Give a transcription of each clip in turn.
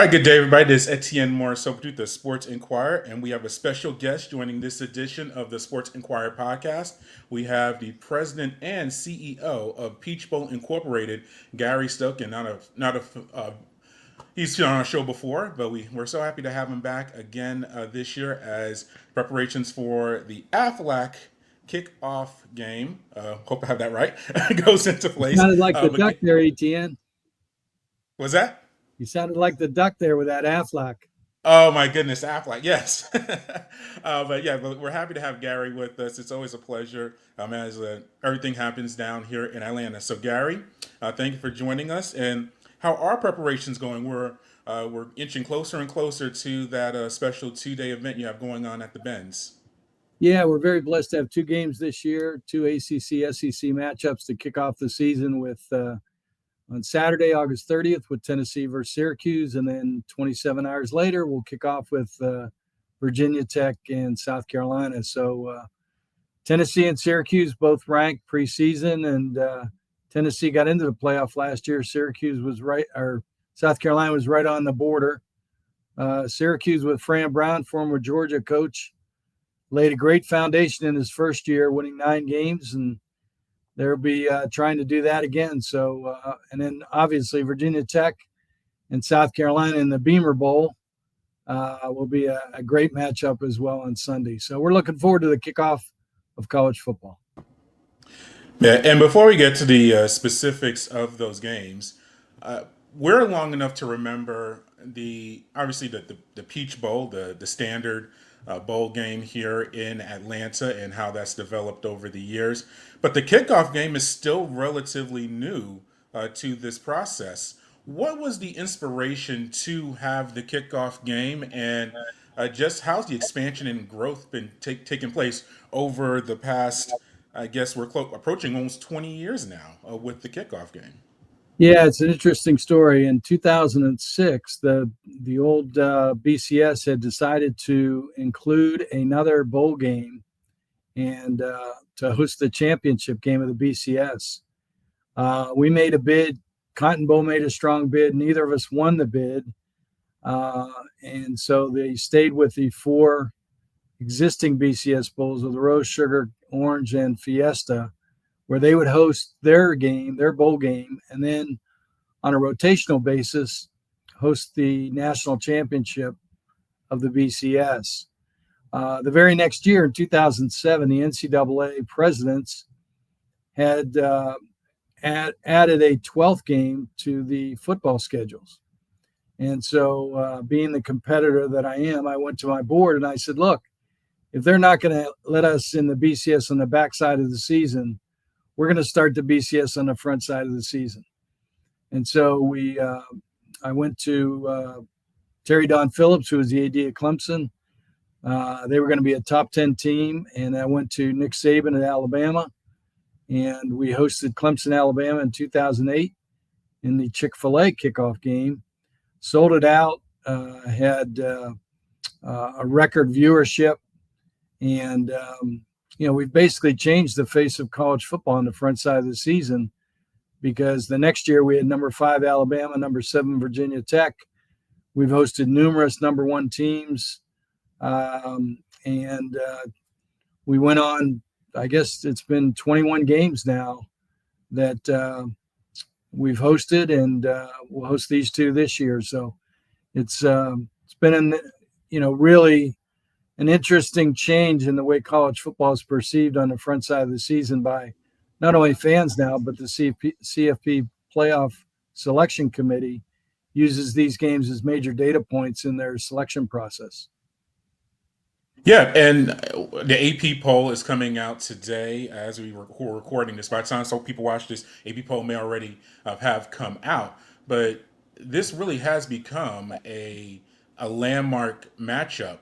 Hi, good day, everybody. This is Etienne Morisseau with the Sports Inquirer, and we have a special guest joining this edition of the Sports Inquirer podcast. We have the president and CEO of Peach Bowl Incorporated, Gary Stokan. He's been on our show before, but we're so happy to have him back again this year as preparations for the Aflac Kickoff Game. Hope I have that right. Goes into You place. sounded like the duck there, Etienne. Was that? You sounded like the duck there with that Aflac. Oh my goodness, Affleck, yes. But we're happy to have Gary with us. It's always a pleasure as everything happens down here in Atlanta. So Gary, thank you for joining us. And how are preparations going? We're inching closer and closer to that special 2-day event you have going on at the Benz. Yeah, we're very blessed to have two games this year, two ACC SEC matchups to kick off the season with on Saturday, August 30th, with Tennessee versus Syracuse. And then 27 hours later, we'll kick off with Virginia Tech and South Carolina. So Tennessee and Syracuse both ranked preseason, and Tennessee got into the playoff last year. South Carolina was right on the border. Syracuse with Fran Brown, former Georgia coach, laid a great foundation in his first year, winning 9 games, and they'll be trying to do that again. So, and then obviously Virginia Tech and South Carolina in the Beamer Bowl will be a great matchup as well on Sunday. So we're looking forward to the kickoff of college football. Yeah, and before we get to the specifics of those games, we're long enough to remember the Peach Bowl, the standard bowl game here in Atlanta, and how that's developed over the years. But the kickoff game is still relatively new to this process. What was the inspiration to have the kickoff game, and just how's the expansion and growth been taking place over the past? I guess we're approaching almost 20 years now with the kickoff game. Yeah, it's an interesting story. In 2006, the old BCS had decided to include another bowl game and to host the championship game of the BCS. We made a bid. Cotton Bowl made a strong bid. Neither of us won the bid. And so they stayed with the 4 existing BCS bowls of the Rose, Sugar, Orange, and Fiesta, where they would host their bowl game, and then on a rotational basis, host the national championship of the BCS. The very next year, in 2007, the NCAA presidents had added a 12th game to the football schedules. And so being the competitor that I am, I went to my board and I said, look, if they're not going to let us in the BCS on the backside of the season, we're going to start the BCS on the front side of the season. And so I went to Terry Don Phillips, who was the AD at Clemson. They were going to be a top 10 team. And I went to Nick Saban at Alabama. And we hosted Clemson, Alabama in 2008 in the Chick-fil-A Kickoff Game. Sold it out, had a record viewership. And, we've basically changed the face of college football on the front side of the season, because the next year we had number 5 Alabama, number 7 Virginia Tech. We've hosted numerous number 1 teams. We went on, I guess it's been 21 games now that we've hosted, and we'll host these 2 this year. So it's been, really an interesting change in the way college football is perceived on the front side of the season by not only fans now, but the CFP playoff selection committee uses these games as major data points in their selection process. Yeah, and the AP poll is coming out today as we're recording this. By the time so people watch this, AP poll may already have come out. But this really has become a landmark matchup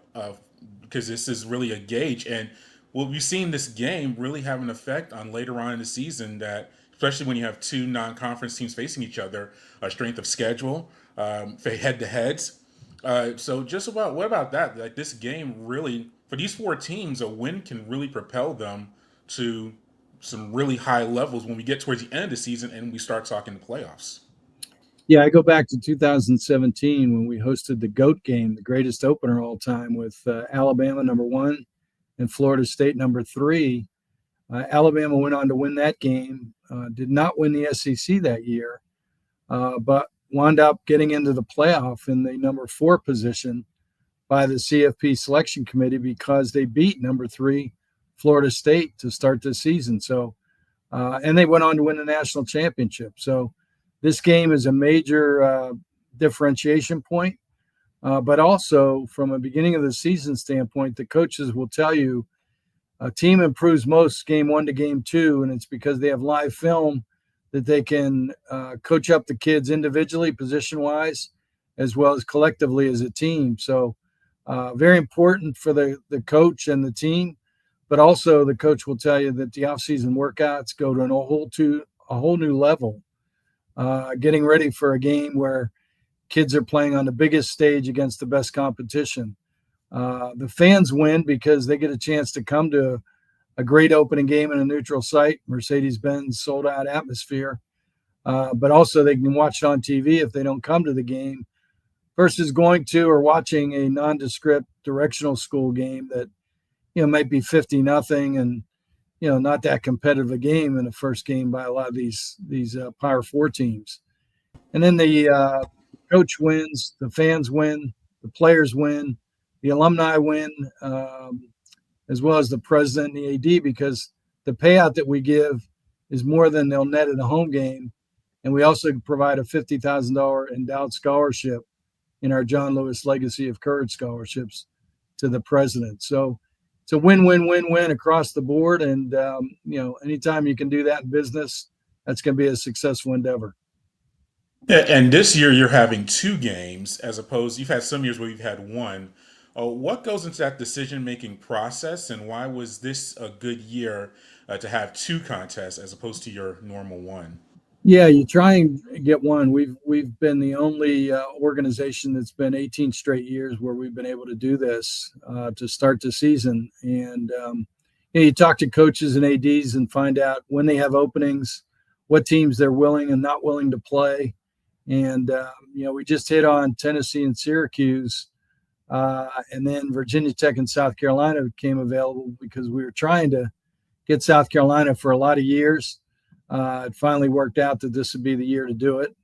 because this is really a gauge. And we've seen this game really have an effect on later on in the season, that especially when you have 2 non-conference teams facing each other, strength of schedule, for head-to-heads. So what about that? Like, this game really, for these 4 teams, a win can really propel them to some really high levels when we get towards the end of the season and we start talking the playoffs. Yeah, I go back to 2017 when we hosted the GOAT game, the greatest opener all time, with Alabama number one and Florida State number three. Alabama went on to win that game, did not win the SEC that year, but wound up getting into the playoff in the number four position by the CFP selection committee because they beat number three Florida State to start the season. So, and they went on to win the national championship. So, this game is a major differentiation point, but also from a beginning of the season standpoint, the coaches will tell you a team improves most game one to game two, and it's because they have live film that they can coach up the kids individually, position wise, as well as collectively as a team. So, very important for the coach and the team, but also the coach will tell you that the offseason workouts go to a whole new level. Getting ready for a game where kids are playing on the biggest stage against the best competition. The fans win because they get a chance to come to a great opening game in a neutral site, Mercedes-Benz sold-out atmosphere. But also they can watch it on TV if they don't come to the game versus going to or watching a nondescript directional school game that, might be 50-0 and, not that competitive a game in the first game by a lot of these Power Four teams. And then the coach wins, the fans win, the players win, the alumni win, as well as the president and the AD, because the payout that we give is more than they'll net at a home game. And we also provide a $50,000 endowed scholarship in our John Lewis Legacy of Courage scholarships to the president. So it's a win-win-win-win across the board. And, anytime you can do that in business, that's going to be a successful endeavor. Yeah, and this year you're having two games as opposed, you've had some years where you've had one. What goes into that decision-making process, and why was this a good year to have two contests as opposed to your normal one? Yeah, you try and get one. We've been the only organization that's been 18 straight years where we've been able to do this to start the season. And you talk to coaches and ADs and find out when they have openings, what teams they're willing and not willing to play. And we just hit on Tennessee and Syracuse, and then Virginia Tech and South Carolina became available because we were trying to get South Carolina for a lot of years. It finally worked out that this would be the year to do it.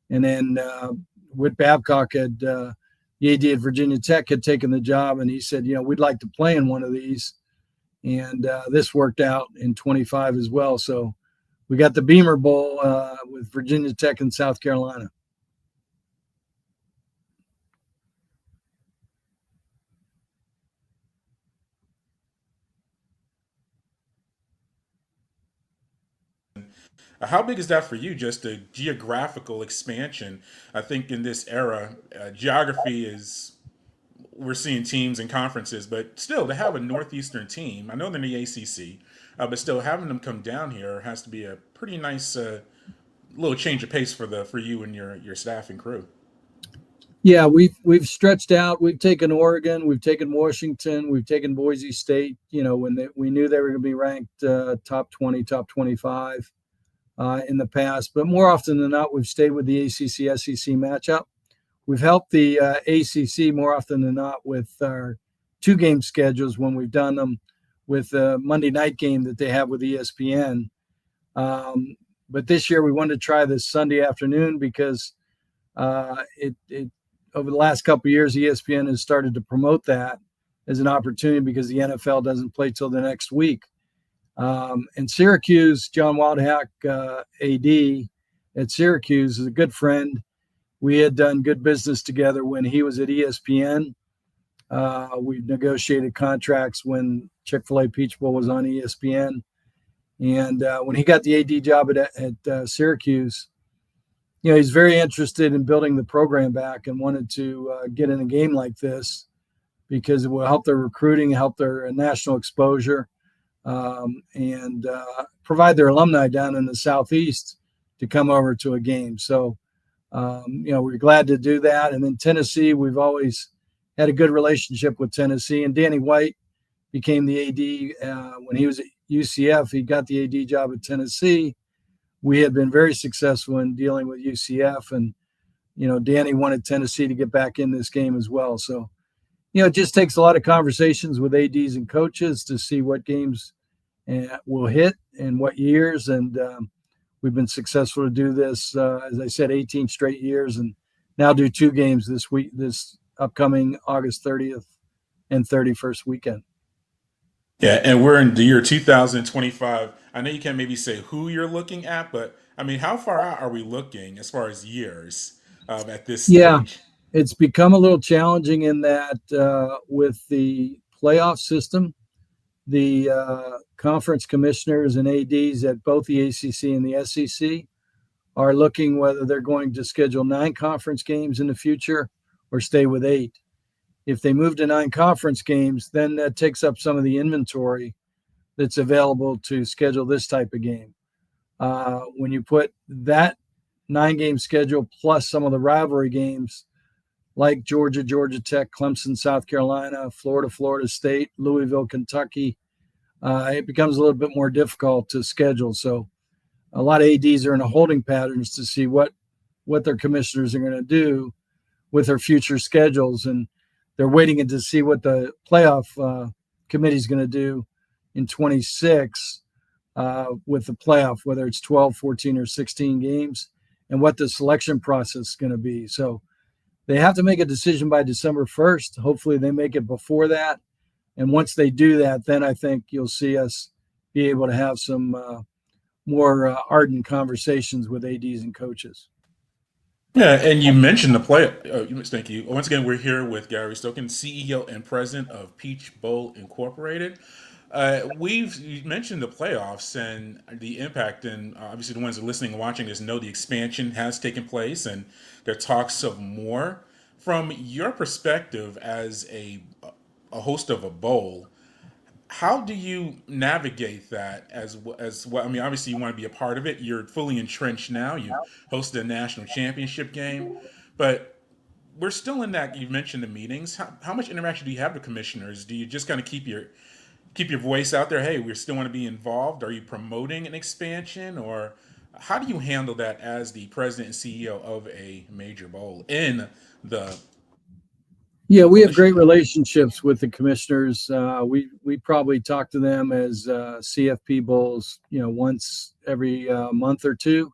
And then Whit Babcock the AD at Virginia Tech, had taken the job, and he said, we'd like to play in one of these. And this worked out in 25 as well. So we got the Beamer Bowl with Virginia Tech and South Carolina. How big is that for you? Just a geographical expansion. I think in this era, geography is, we're seeing teams and conferences, but still to have a Northeastern team, I know they're in the ACC, but still having them come down here has to be a pretty nice little change of pace for you and your staff and crew. Yeah, we've stretched out. We've taken Oregon, we've taken Washington, we've taken Boise State. When we knew they were going to be ranked top 20, top 25 in the past, but more often than not, we've stayed with the ACC-SEC matchup. We've helped the ACC more often than not with our two-game schedules when we've done them with the Monday night game that they have with ESPN. But this year we wanted to try this Sunday afternoon because it over the last couple of years, ESPN has started to promote that as an opportunity because the NFL doesn't play till the next week. And Syracuse, John Wildhack, AD at Syracuse, is a good friend. We had done good business together when he was at ESPN. We negotiated contracts when Chick-fil-A Peach Bowl was on ESPN. And when he got the AD job at Syracuse, he's very interested in building the program back and wanted to get in a game like this because it will help their recruiting, help their national exposure, and provide their alumni down in the Southeast to come over to a game. So, we're glad to do that. And then Tennessee, we've always had a good relationship with Tennessee. And Danny White became the AD when he was at UCF. He got the AD job at Tennessee. We had been very successful in dealing with UCF, and Danny wanted Tennessee to get back in this game as well. So, it just takes a lot of conversations with ADs and coaches to see what games will hit and what years. And we've been successful to do this, as I said, 18 straight years, and now do 2 games this upcoming August 30th and 31st weekend. Yeah, and we're in the year 2025. I know you can't maybe say who you're looking at, but I mean, how far out are we looking as far as years at this Yeah, stage? it's become a little challenging in that with the playoff system, the conference commissioners and ADs at both the ACC and the SEC are looking whether they're going to schedule 9 conference games in the future or stay with 8. If they move to 9 conference games, then that takes up some of the inventory that's available to schedule this type of game. When you put that 9-game schedule plus some of the rivalry games like Georgia, Georgia Tech, Clemson, South Carolina, Florida, Florida State, Louisville, Kentucky, it becomes a little bit more difficult to schedule. So a lot of ADs are in a holding patterns to see what their commissioners are going to do with their future schedules. And they're waiting to see what the playoff committee is going to do in 26 with the playoff, whether it's 12, 14, or 16 games, and what the selection process is going to be. So they have to make a decision by December 1st. Hopefully they make it before that. And once they do that, then I think you'll see us be able to have some more ardent conversations with ADs and coaches. Yeah, and you mentioned the play. Thank you. Once again, we're here with Gary Stokan, CEO and President of Peach Bowl Incorporated. We've you mentioned the playoffs and the impact, and obviously the ones that are listening and watching this know the expansion has taken place, and there are talks of more. From your perspective as a host of a bowl, how do you navigate that as well? I mean, obviously you want to be a part of it. You're fully entrenched now. You've hosted a national championship game, but we're still in that. You mentioned the meetings. How much interaction do you have with commissioners? Do you just kind of keep your voice out there? Hey, we still want to be involved. Are you promoting an expansion, or how do you handle that as the president and CEO of a major bowl in the Yeah, we have coalition? great relationships with the commissioners. We probably talk to them as CFP bowls, once every month or two,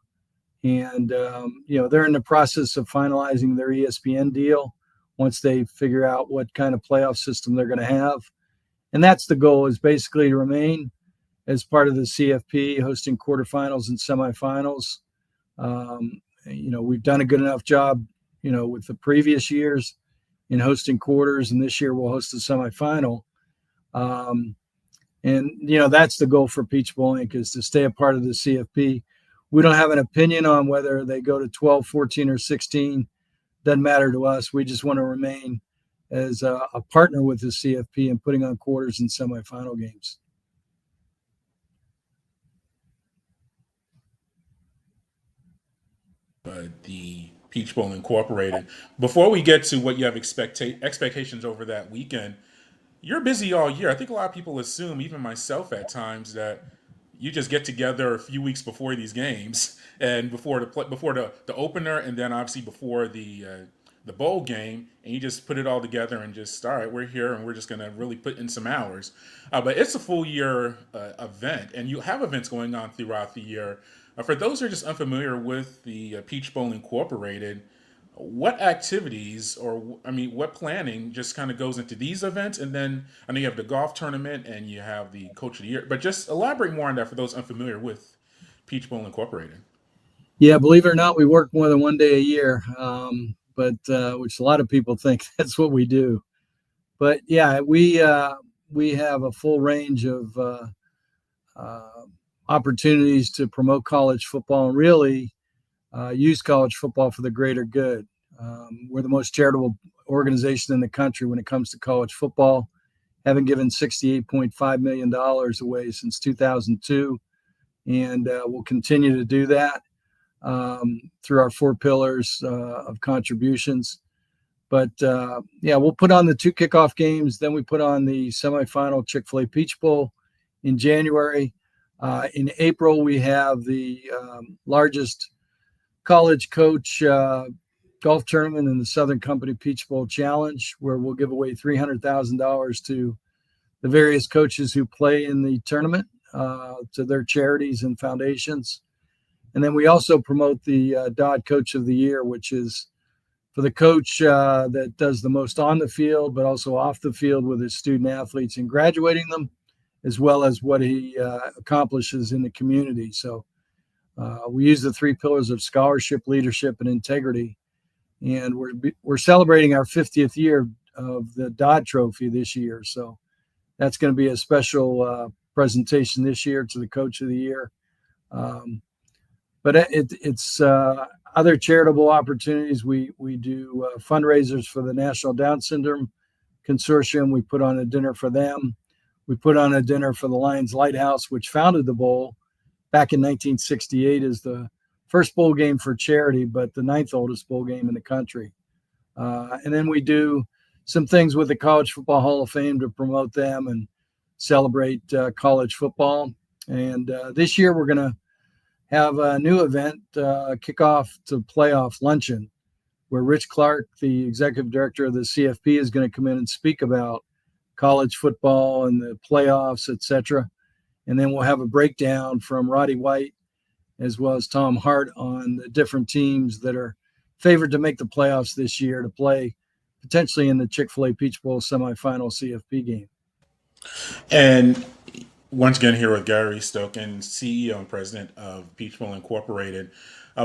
and they're in the process of finalizing their ESPN deal. Once they figure out what kind of playoff system they're going to have, and that's the goal, is basically to remain as part of the CFP, hosting quarterfinals and semifinals. We've done a good enough job, with the previous years in hosting quarters, and this year we'll host the semifinal. And that's the goal for Peach Bowl Inc. is to stay a part of the CFP. We don't have an opinion on whether they go to 12, 14, or 16. Doesn't matter to us. We just want to remain as a partner with the CFP and putting on quarters and semifinal games. The Peach Bowl Incorporated. Before we get to what you have expectations over that weekend, you're busy all year. I think a lot of people assume, even myself at times, that you just get together a few weeks before these games and before the opener, and then obviously before the bowl game, and you just put it all together and just, all right, we're here and we're just going to really put in some hours. But it's a full year event, and you have events going on throughout the year. For those who are just unfamiliar with the Peach Bowl Incorporated, what activities, or I mean, what planning just kind of goes into these events? And then I know you have the golf tournament and you have the Coach of the Year, but just elaborate more on that for those unfamiliar with Peach Bowl Incorporated. Yeah, believe it or not, we work more than one day a year, but which a lot of people think that's what we do. But yeah, we have a full range of opportunities to promote college football and really use college football for the greater good. We're the most charitable organization in the country when it comes to college football, having given $68.5 million away since 2002, and we'll continue to do that through our 4 pillars of contributions. But we'll put on the 2 kickoff games. Then we put on the semifinal Chick-fil-A Peach Bowl in January. In April, we have the largest college coach golf tournament in the Southern Company Peach Bowl Challenge, where we'll give away $300,000 to the various coaches who play in the tournament, to their charities and foundations. And then we also promote the Dodd Coach of the Year, which is for the coach that does the most on the field, but also off the field with his student athletes and graduating them, as well as what he accomplishes in the community. So we use the three pillars of scholarship, leadership, and integrity. And we're celebrating our 50th year of the Dodd Trophy this year. So that's going to be a special presentation this year to the Coach of the Year. But it's other charitable opportunities. We do fundraisers for the National Down Syndrome Consortium. We put on a dinner for them. We put on a dinner for the Lions Lighthouse, which founded the bowl back in 1968 as the first bowl game for charity, but the ninth oldest bowl game in the country. And then we do some things with the College Football Hall of Fame to promote them and celebrate college football. And this year we're going to have a new event, Kickoff to Playoff Luncheon, where Rich Clark, the executive director of the CFP, is going to come in and speak about college football and the playoffs, etc. And then we'll have a breakdown from Roddy White as well as Tom Hart on the different teams that are favored to make the playoffs this year to play potentially in the Chick-fil-A Peach Bowl semifinal CFP game. And once again, here with Gary Stokan, CEO and president of Peach Bowl Incorporated.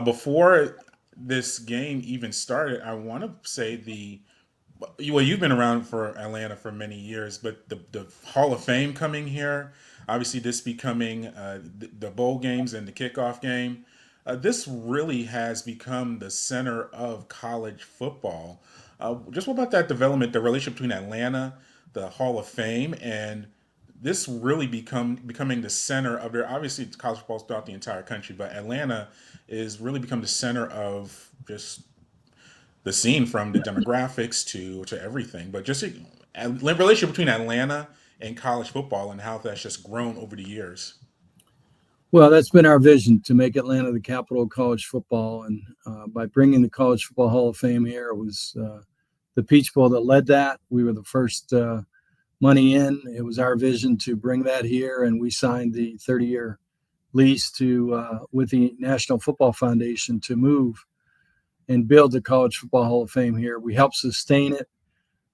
Before this game even started, I want to say well, you've been around for Atlanta for many years, but the Hall of Fame coming here, obviously this becoming the bowl games and the kickoff game, this really has become the center of college football. Just what about that development, the relationship between Atlanta, the Hall of Fame, and this really becoming the center of their, obviously college football throughout the entire country, but Atlanta is really become the center of just the scene, from the demographics to everything. But just a relationship between Atlanta and college football and how that's just grown over the years. Well, that's been our vision, to make Atlanta the capital of college football. And by bringing the College Football Hall of Fame here, it was the Peach Bowl that led that. We were the first money in. It was our vision to bring that here, and we signed the 30-year lease with the National Football Foundation to move and build the College Football Hall of Fame here. We helped sustain it,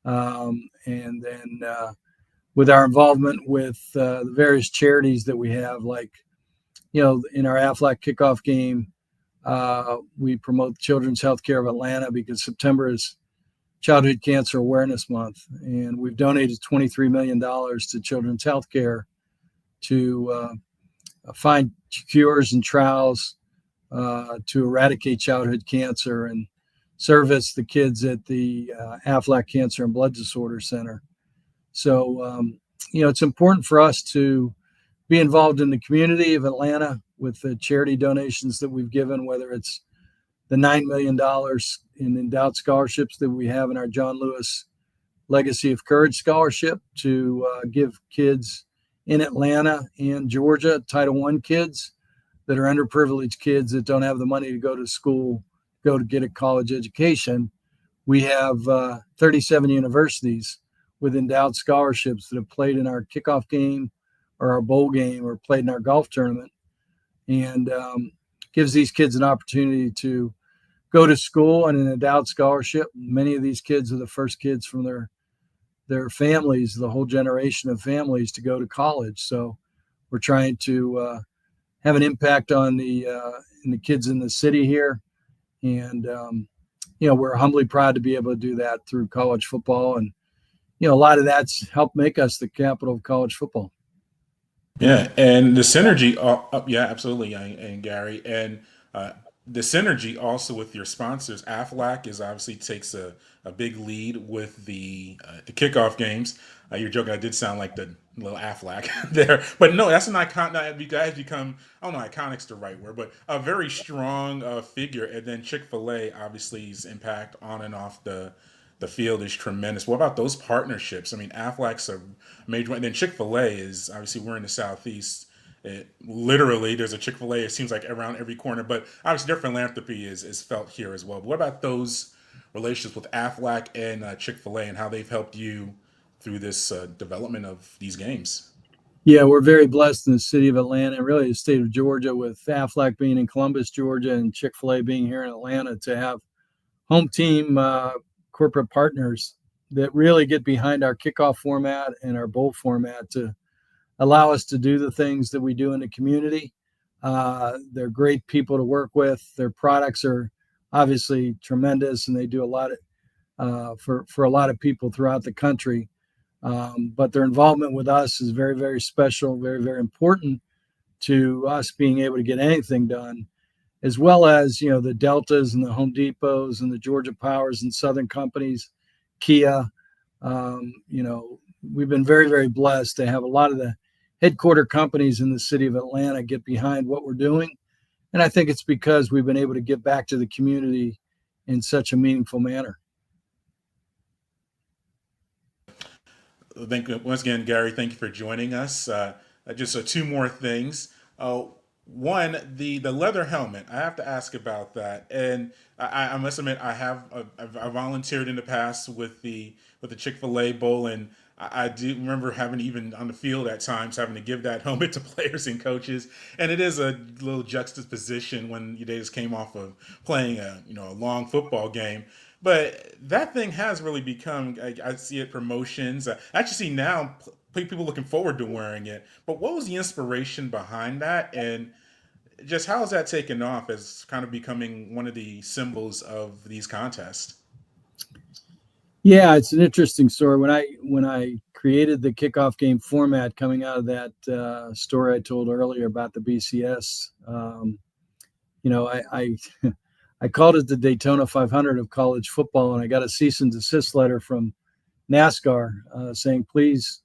and then with our involvement with the various charities that we have, like, in our Aflac Kickoff Game, we promote Children's Healthcare of Atlanta because September is Childhood Cancer Awareness Month, and we've donated $23 million to Children's Healthcare to find cures and trials to eradicate childhood cancer and service the kids at the Aflac Cancer and Blood Disorder Center. So, it's important for us to be involved in the community of Atlanta with the charity donations that we've given, whether it's the $9 million in endowed scholarships that we have in our John Lewis Legacy of Courage Scholarship to give kids in Atlanta and Georgia, Title I kids that are underprivileged kids that don't have the money to go to school, go to get a college education. We have 37 universities with endowed scholarships that have played in our kickoff game or our bowl game or played in our golf tournament, and gives these kids an opportunity to go to school on an endowed scholarship. Many of these kids are the first kids from their families, the whole generation of families, to go to college. So we're trying to have an impact on the kids in the city here, and we're humbly proud to be able to do that through college football. And a lot of that's helped make us the capital of college football. Yeah, and the synergy, yeah, absolutely, and Gary, and the synergy also with your sponsors. Aflac is obviously takes a big lead with the kickoff games. You're joking. I did sound like the little Aflac there, but no, that's an icon. You guys become, I don't know, iconic's the right word, but a very strong figure. And then Chick-fil-A, obviously, his impact on and off the field is tremendous. What about those partnerships? I mean, Aflac's a major one. And then Chick-fil-A is, obviously, we're in the Southeast. Literally, there's a Chick-fil-A, it seems like, around every corner. But obviously, their philanthropy is felt here as well. But what about those relationships with Aflac and Chick-fil-A and how they've helped you through this development of these games. Yeah, we're very blessed in the city of Atlanta and really the state of Georgia, with Aflac being in Columbus, Georgia, and Chick-fil-A being here in Atlanta, to have home team corporate partners that really get behind our kickoff format and our bowl format to allow us to do the things that we do in the community. They're great people to work with. Their products are obviously tremendous, and they do a lot for a lot of people throughout the country. But their involvement with us is very, very special, very, very important to us being able to get anything done, as well as, the Deltas and the Home Depots and the Georgia Powers and Southern companies, Kia. We've been very, very blessed to have a lot of the headquarter companies in the city of Atlanta get behind what we're doing. And I think it's because we've been able to give back to the community in such a meaningful manner. Thank you once again, Gary. Thank you for joining us. Just two more things. One, the leather helmet. I have to ask about that, and I must admit I volunteered in the past with the Chick-fil-A Bowl, and I do remember having, even on the field at times, having to give that helmet to players and coaches, and it is a little juxtaposition when they just came off of playing a long football game. But that thing has really become, I see it promotions. I actually see now people looking forward to wearing it. But what was the inspiration behind that? And just how has that taken off as kind of becoming one of the symbols of these contests? Yeah, it's an interesting story. When I created the kickoff game format, coming out of that story I told earlier about the BCS, I I called it the Daytona 500 of college football, and I got a cease and desist letter from NASCAR saying, please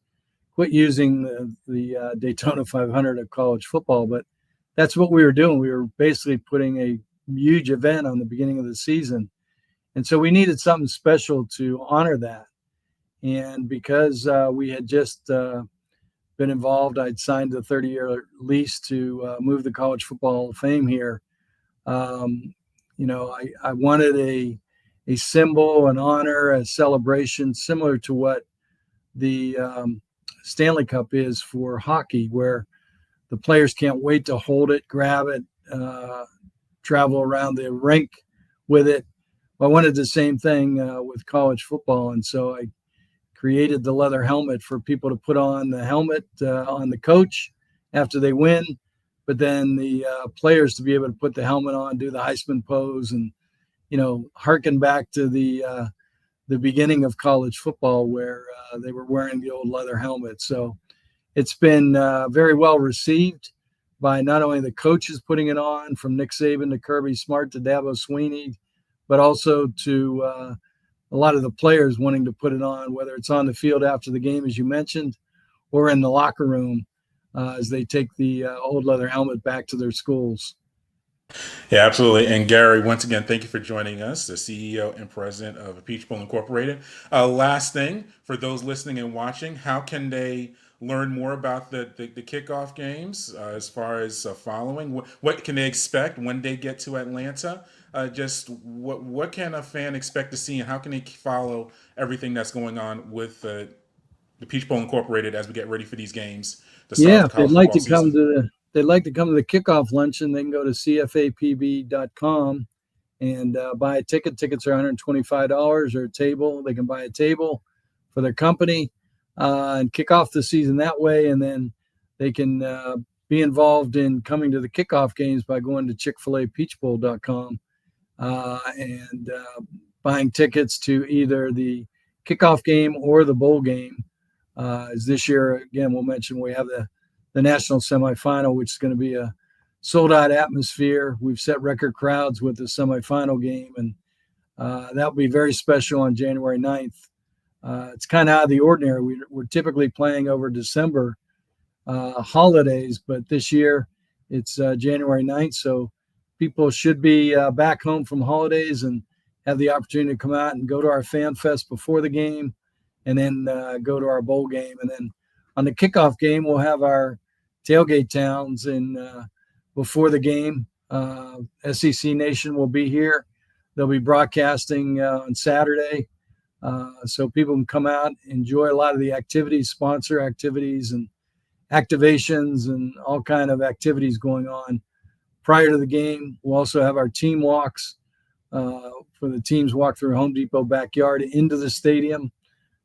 quit using the Daytona 500 of college football. But that's what we were doing. We were basically putting a huge event on the beginning of the season. And so we needed something special to honor that. And because we had just been involved, I'd signed a 30-year lease to move the College Football Hall of Fame here. I wanted a symbol, an honor, a celebration similar to what the Stanley Cup is for hockey, where the players can't wait to hold it, grab it, travel around the rink with it. I wanted the same thing with college football, and so I created the leather helmet for people to put on the helmet on the coach after they win, but then the players to be able to put the helmet on, do the Heisman pose, and harken back to the beginning of college football where they were wearing the old leather helmet. So it's been very well received by not only the coaches putting it on, from Nick Saban to Kirby Smart to Dabo Swinney, but also to a lot of the players wanting to put it on, whether it's on the field after the game, as you mentioned, or in the locker room as they take the old leather helmet back to their schools. Yeah, absolutely. And Gary, once again, thank you for joining us, the CEO and president of Peach Bowl Incorporated. Last thing, for those listening and watching, how can they learn more about the kickoff games as far as following? What can they expect when they get to Atlanta? Just what can a fan expect to see, and how can they follow everything that's going on with the Peach Bowl Incorporated as we get ready for these games, the start of Yeah, the if they'd college like football to come season? to they'd like to come to the kickoff luncheon, they can go to cfapb.com and buy a ticket. Tickets are $125, or a table. They can buy a table for their company and kick off the season that way. And then they can be involved in coming to the kickoff games by going to Chick-fil-A Peach Bowl.com and buying tickets to either the kickoff game or the bowl game. As this year, again, we'll mention we have the national semifinal, which is going to be a sold-out atmosphere. We've set record crowds with the semifinal game, and that'll be very special on January 9th. It's kind of out of the ordinary. We're typically playing over December holidays, but this year it's January 9th, so people should be back home from holidays and have the opportunity to come out and go to our fan fest before the game, and then go to our bowl game. And then on the kickoff game, we'll have our tailgate towns before the game. SEC Nation will be here. they'll be broadcasting on Saturday. So people can come out, enjoy a lot of the activities, sponsor activities and activations and all kind of activities going on prior to the game. We'll also have our team walks for the teams walk through Home Depot backyard into the stadium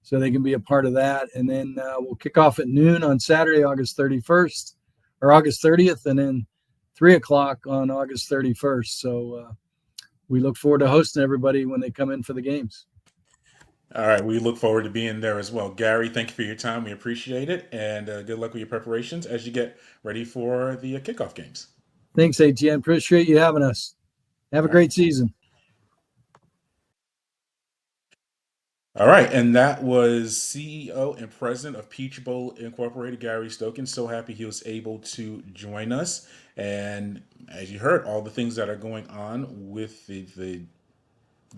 so they can be a part of that. And then we'll kick off at noon on Saturday, August 31st or August 30th, and then 3 o'clock on August 31st. So we look forward to hosting everybody when they come in for the games. All right, we look forward to being there as well. Gary, thank you for your time. We appreciate it. And good luck with your preparations as you get ready for the kickoff games. Thanks, ATN. Appreciate you having us. Have a great season. All right, and that was CEO and President of Peach Bowl Incorporated, Gary Stokan. So happy he was able to join us. And as you heard, all the things that are going on with the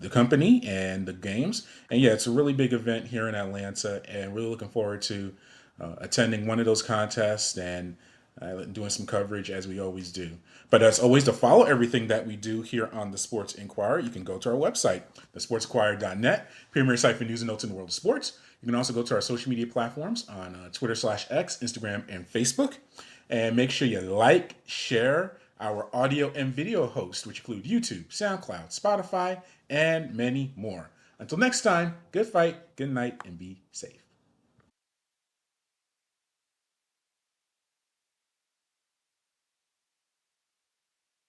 company and the games. And yeah, it's a really big event here in Atlanta, and really looking forward to attending one of those contests and doing some coverage as we always do. But as always, to follow everything that we do here on the Sports Inquirer, you can go to our website, thesportsinquirer.net, premier site for news and notes in the world of sports. You can also go to our social media platforms on Twitter/X, Instagram, and Facebook. And make sure you like, share our audio and video hosts, which include YouTube, SoundCloud, Spotify, and many more. Until next time, good fight, good night, and be safe.